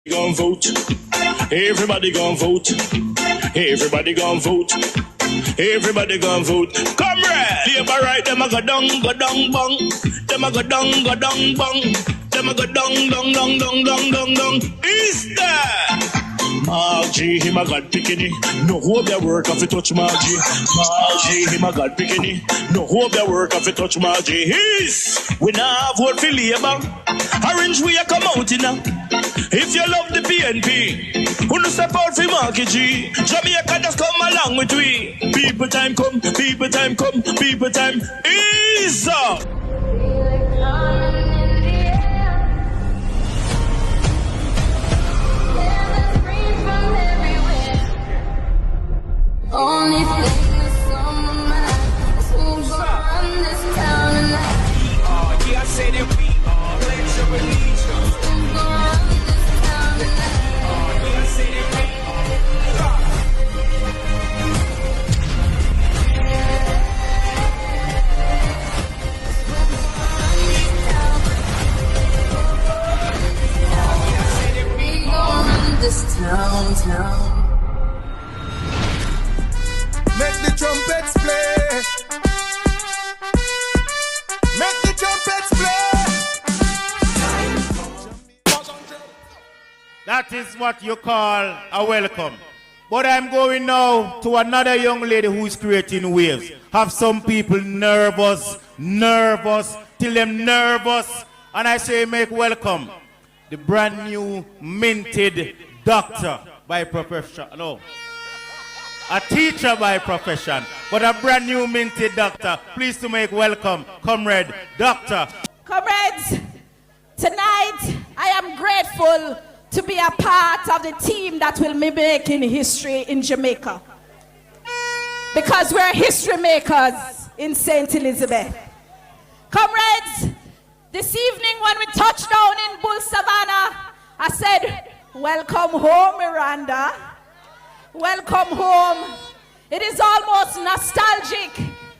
Gon' vote. Everybody gon' vote. Everybody gon' vote. Everybody gon' vote. Comrade! Labor right, them a go down, bong. Them a go down, bong. Them a go down. Is that? Margie, him a God picking. No hope their work if you touch Margie. Margie, him a God picking. No hope their work if you touch Margie. We now vote for Labour. Orange we a come out in now. If you love the PNP, who no step out for Marky G. Jamaica just come along with we. People time come, people time come, people time is up. Only thing that's on my mind is who's gonna run this town tonight. Yeah, I say that we are. Pledge your allegiance. Who's gonna run this town tonight? Yeah, I say that we We gonna run this town. Make the trumpets play. Make the trumpets play. That is what you call a welcome. But I'm going now to another young lady who is creating waves. Have some people nervous, till them nervous. And I say make welcome the brand new minted doctor by profession. No. A teacher by profession, but a brand new minted doctor. Please to make welcome, Comrade Doctor. Comrades, tonight I am grateful to be a part of the team that will be making history in Jamaica. Because we're history makers in St. Elizabeth. Comrades, this evening when we touched down in Bull Savannah, I said, welcome home, Miranda. Welcome home. It is almost nostalgic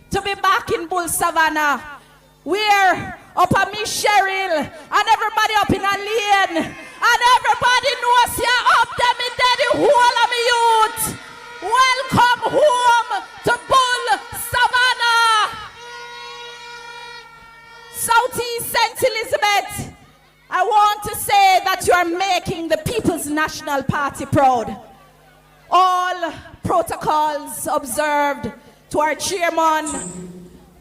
to be back in Bull Savannah. We're up at Miss Cheryl and everybody up in a lane. And everybody knows you're up there, me daddy, whole of me youth. Welcome home to Bull Savannah. Southeast St. Elizabeth. I want to say that you are making the People's National Party proud. All protocols observed to our chairman,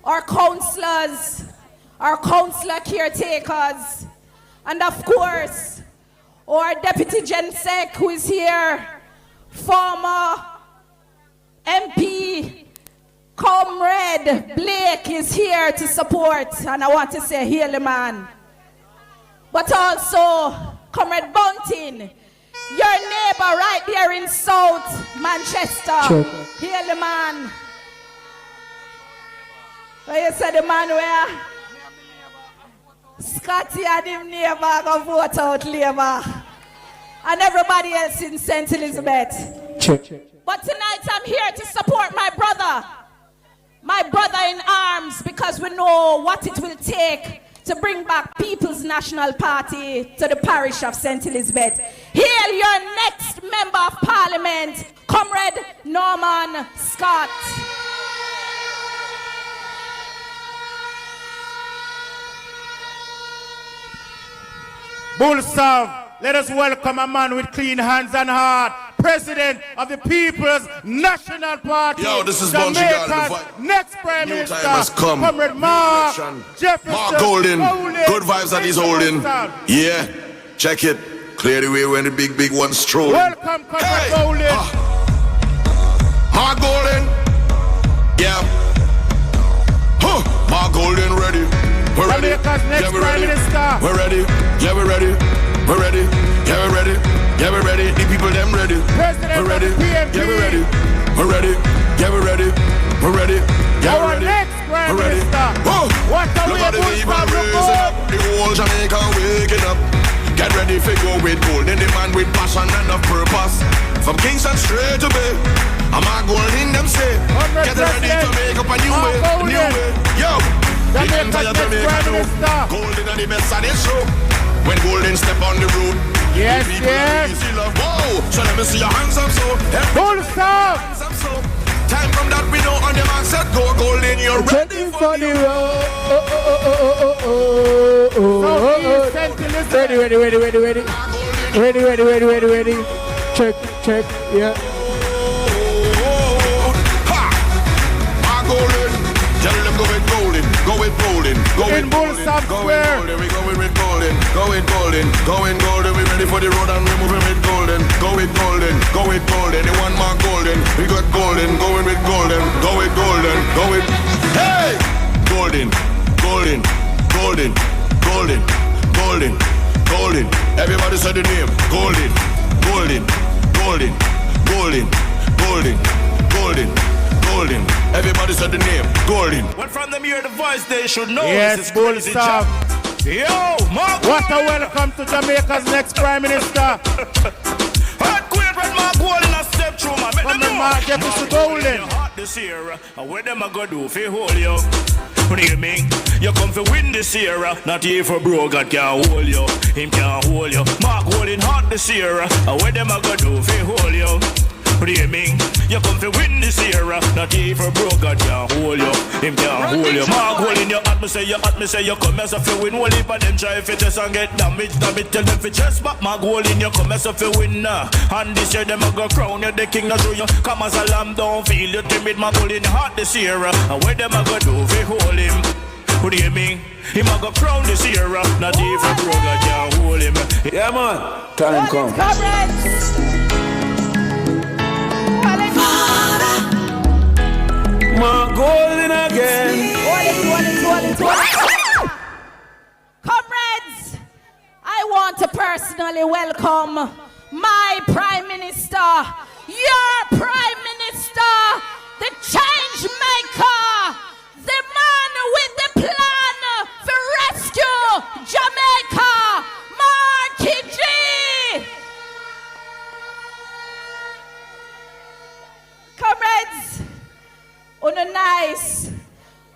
our councillors, our councillor caretakers, and of course, our Deputy Gensec who is here, former MP, Comrade Blake is here to support, and I want to say, hail the man. But also, Comrade Bunting, your neighbor right there in South Manchester. Sure. Hail the man. Where you say the man where? Scotty and him neighbor go vote out Labour. And everybody else in St. Elizabeth. Sure. But tonight I'm here to support my brother in arms, because we know what it will take to bring back People's National Party to the parish of St. Elizabeth. Hail your next Member of Parliament, Comrade Norman Scott. Bullsav, let us welcome a man with clean hands and heart, President of the People's National Party. Yo, this is Jamaica's next Prime New Minister, time has come. Comrade Mark Jefferson. Mark Golden. Good vibes that he's holding. Yeah, check it. Clear the way when the big one's strolling. Welcome, Comrade Golden. Mark Golden. Yeah. Mark Golden ready. We're ready. Jamaica's next Yeah, we're Prime ready. Minister. We're ready. Yeah, we're ready. We're ready. Yeah, we're ready. Yeah, we're ready. The people them ready. President We're ready. of the PNP. Yeah, we're ready. We're ready. Yeah, we're ready. We're ready. Yeah, Our we're ready. next Prime We're ready. Minister. Whoa. What are we Look at the about people to raising up. The whole Jamaica waking up. Get ready for go with gold. Then the man with passion and of purpose. From Kingston straight to Bay. I'm a gold in them say. Get ready to make up a new way. New way. Yo. The entire Jamaica know. Golden and the best and it's true. When Golden step on the road. Yes, the people yes. me see your hands up so. Full stop. Hands up so. Time from that we know on the man said go golden. You're ready for the road. Ready. Check, yeah. Tell them go with golden, go with golden, go in with golden, Bullsap go Square. with golden, we going with golden, go with golden, go with golden, we ready for the road and we moving with golden, go with golden, go with golden, they want more golden, we got golden, going with golden, go with golden, go with, hey! Golden, everybody say the name, golden. Everybody said the name, golden. When from them hear the voice, they should know. Yes, Bullsap. Yo, Mark. What a welcome to Jamaica's next Prime Minister. Hot queen when Mark Golden a step through, man. From the market to Golden. This year, what them a go do fi hold you? What do you mean? You come fi win this year, not here for bro, God can't hold you. Him can't hold you. Mark Golden hot this year, what them a go do fi hold you? What do you mean? You come fi win this year, not here for bro, God can't hold you. Him can't hold you. Mark Golden, you at me say you come as a fi win. Whole heap of them try fi test and get damaged. Tell them fi chest, but Mark Golden, you come as a fi win. And this year them a go crown you the king, not through you. Come as a lamb, don't feel you timid. Mark Golden hot this year, and where them a go do fi hold him? What do you mean? Him a go crown this year, not even bro, God can't hold him. Yeah, man. Time come. My golden again. Comrades, I want to personally welcome my Prime Minister, your Prime Minister, the change maker, the man with the plan for rescue Jamaica, Marky G. Comrades, una nice,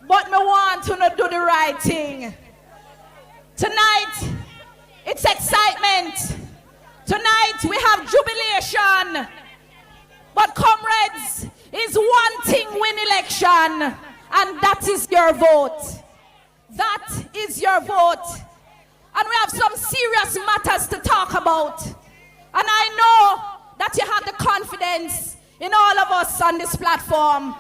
but me want to do the right thing. Tonight, it's excitement. Tonight, we have jubilation. But comrades, is one thing win election, and that is your vote. That is your vote. And we have some serious matters to talk about. And I know that you have the confidence in all of us on this platform,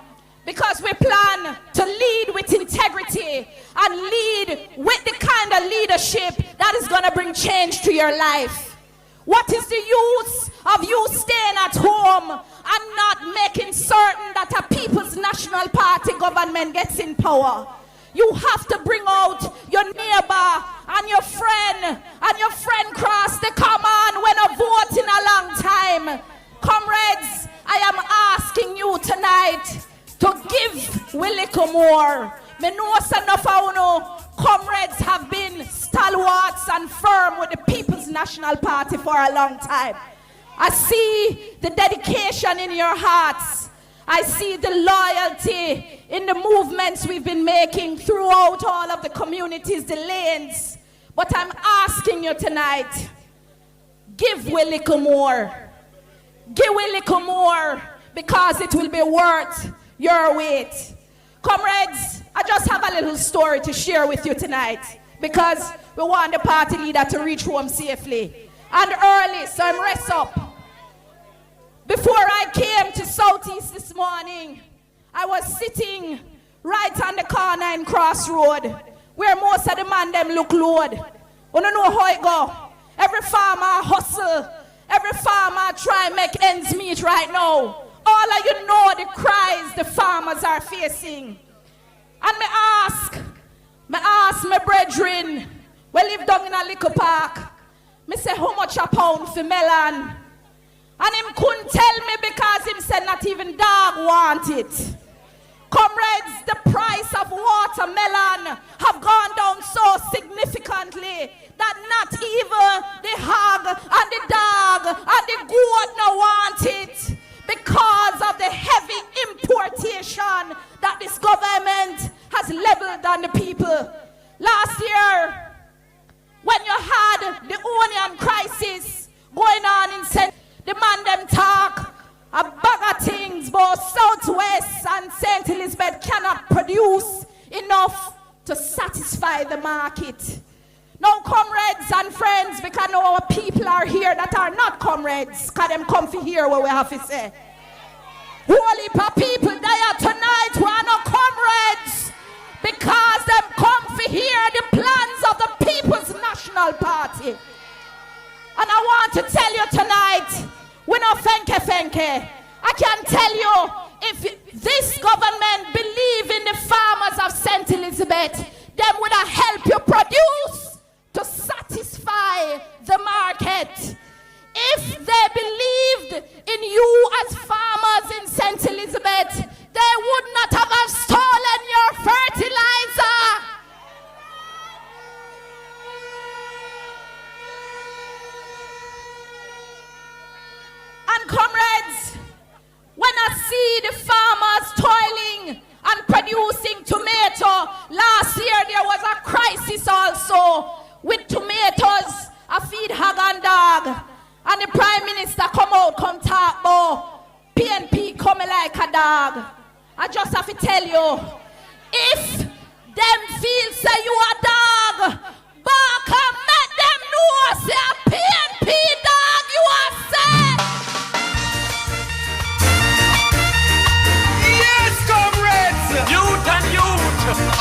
because we plan to lead with integrity and lead with the kind of leadership that is going to bring change to your life. What is the use of you staying at home and not making certain that a People's National Party government gets in power? You have to bring out your neighbor and your friend cross the common when a vote in a long time. Comrades, I am asking you tonight to give we little more. Me know enough of you comrades have been stalwarts and firm with the People's National Party for a long time. I see the dedication in your hearts. I see the loyalty in the movements we've been making throughout all of the communities, the lanes. But I'm asking you tonight, give we little more. Give we little more, because it will be worth your wait. Comrades, I just have a little story to share with you tonight, because we want the party leader to reach home safely and early, so I'm rest up. Before I came to Southeast this morning, I was sitting right on the corner in Crossroad, where most of the man them look load. You don't know how it go. Every farmer hustle. Every farmer try and make ends meet right now. All of you know the cries the farmers are facing. And me ask my brethren, we live down in a little park. Me say, how much a pound for melon? And him couldn't tell me, because him said not even dog want it. Comrades, the price of watermelon have gone down so significantly that not even the hog and the dog and the goat no want it, because of the heavy importation that this government has leveled on the people. Last year, when you had the onion crisis going on in the man them talk a bag of things, both Southwest and St. Elizabeth cannot produce enough to satisfy the market. Now, comrades and friends, because now our people are here that are not comrades, because them come to hear what we have to say. Whole heap of people there tonight who are not comrades, because them come to hear the plans of the People's National Party. And I want to tell you tonight, we no fenke. I can tell you, if this government believe in the farmers of St. Elizabeth, them would have helped you produce to satisfy the market. If they believed in you as farmers in St. Elizabeth, they would not have stolen your fertilizer. And comrades, when I see the farmers toiling and producing tomato, last year there was a crisis also with tomatoes, a feed hog and dog. And the Prime Minister come out, come talk about PNP coming like a dog. I just have to tell you, if them feel say you a dog, back and make them know say a PNP dog you are said. Yes, comrades! Youth and youth!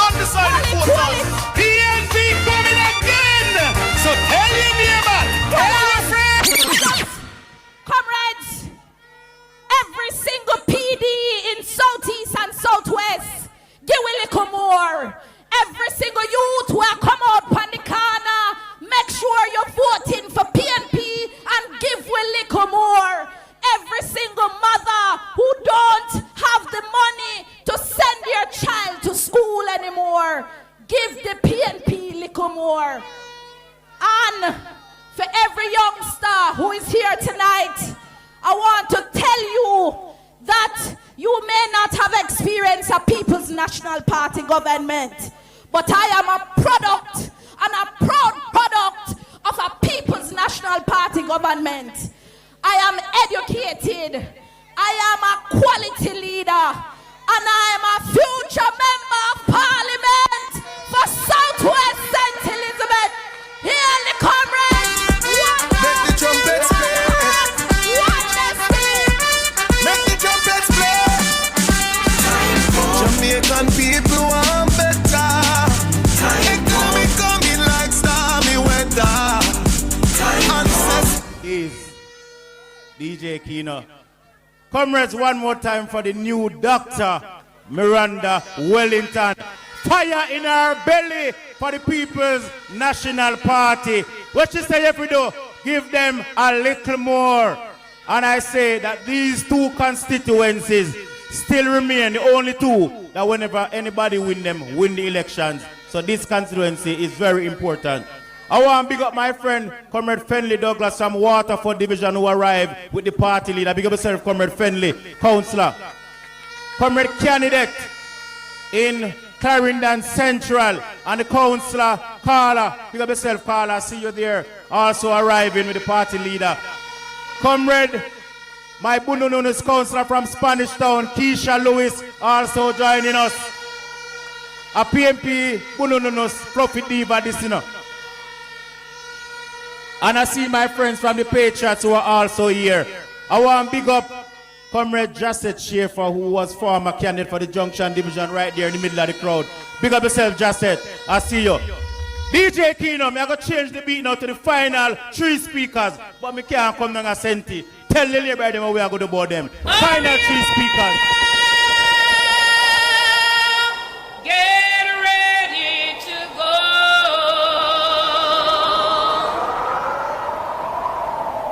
Undecided voters! PNP coming again! So tell your neighbor! Tell your friend! Comrades, every single PD in Southeast and Southwest, give a little more. Every single youth who are come out on the corner, make sure you're voting for PNP and give a little more. Every single mother who don't have the money to send their child to school anymore, give the PNP a little more. And for every youngster who is here tonight, I want to tell you that you may not have experienced a People's National Party government, but I am a product and a proud product of a People's National Party government. I am educated, I am a quality leader, and I am a future member of Parliament for Southwest St. Elizabeth. Here the comrades. Make the trumpets play. Make the trumpets play. Jamaican people want better. They coming like stormy weather. Is DJ Kino. Comrades, one more time for the new Dr. Miranda Wellington. Fire in our belly for the People's National Party. What you say if we do? Give them a little more. And I say that these two constituencies still remain the only two that whenever anybody win them, win the elections. So this constituency is very important. I want to big up my friend, Comrade Fenley Douglas from Waterford Division, who arrived with the party leader. Big up yourself, Comrade Fenley, Councillor. Comrade Candidate in Clarendon Central, and the Councillor, Carla. Big up yourself, Carla. See you there. Also arriving with the party leader. Comrade, my Bunununus Councillor from Spanish Town, Keisha Lewis, also joining us. A PMP Bunununus Profit Diva this, you know. And I see my friends from the Patriots who are also here. I want to big up Comrade Jasset Schaefer, who was former candidate for the Junction Division right there in the middle of the crowd. Big up yourself, Jasset. I see you. DJ Kino, I'm going to change the beat now to the final 3 speakers. But I can't come down and send it. Tell the neighbor them how we are going to board them. Final 3 speakers. Get ready to go.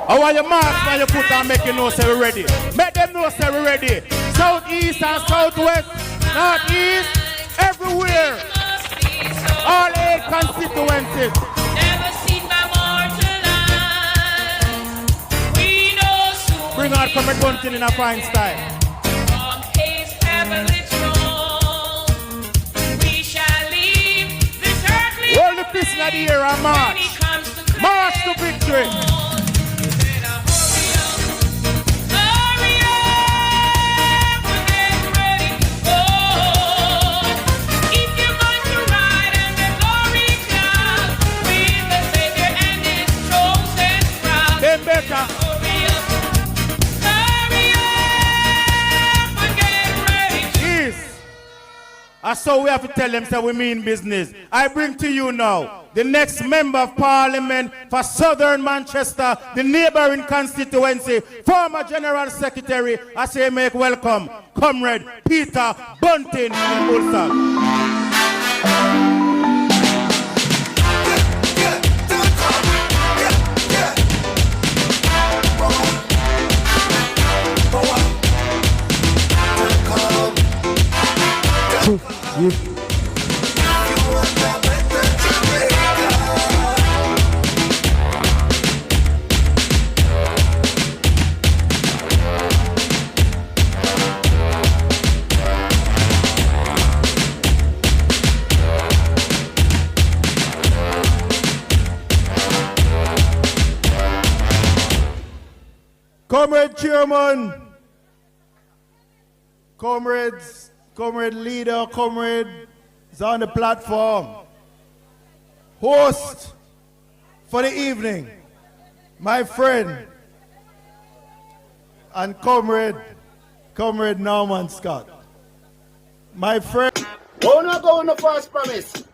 I want your mask when you put on, make you know say we're ready. Make them know say we're ready. Southeast and Southwest, Northeast, everywhere. All 8 constituencies. Never seen my mortal life. We know soon. Bring out Comrade Bunting in a fine style. From Hayes heavenly throne, we shall leave this earthly Hold the fist in the air and march. March to victory. Hurry up, later. Hurry up and get ready. Yes. So we have to tell them that we mean business. I bring to you now the next member of parliament for Southern Manchester, the neighboring constituency, former General Secretary, I say make welcome, Comrade Peter Bunting in Ulster. Comrade Chairman, comrades, comrade leader, comrade is on the platform. Host for the evening, my friend and comrade Norman Scott. My friend. Oh, no, go on the first promise.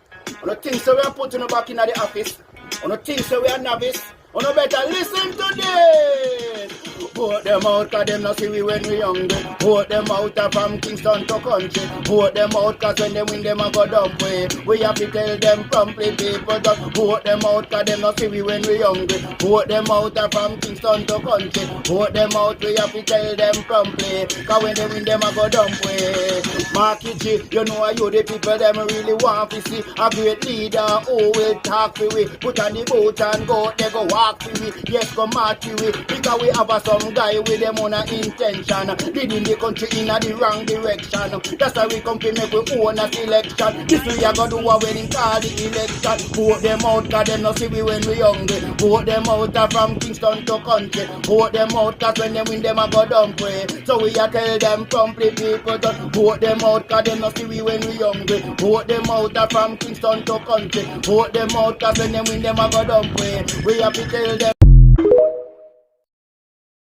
On the things that we are putting back in the office. On the things that we are novice. On the better listen to this. Vote them out, cause them not see we when we hungry. Vote them out from Kingston to country. Vote them out, cause when they win them a go dump way. We have to tell them promptly, people just vote them out, cause them not see we when we hungry. Vote them out from Kingston to country. Vote them out, we have to tell them promptly, cause when they win them a go dump way. Marky G, you know you the people them really want to see a great leader who will talk to we. Put on the boat and go, they go walk to we. Yes, go march to we, because we have some guy with them on a intention, leading the country in the wrong direction. That's why we come to make we own a selection. This we are gonna do a wedding call the election. Vote them out, cause them not see we when we hungry. Vote them out from Kingston to country. Vote them out, cause when they win them a go dump way. So we a tell them promptly, people just vote them out, cause them not see we when we hungry. Vote them out from Kingston to country. Vote them out, cause when they win them a go dump way. We have to tell them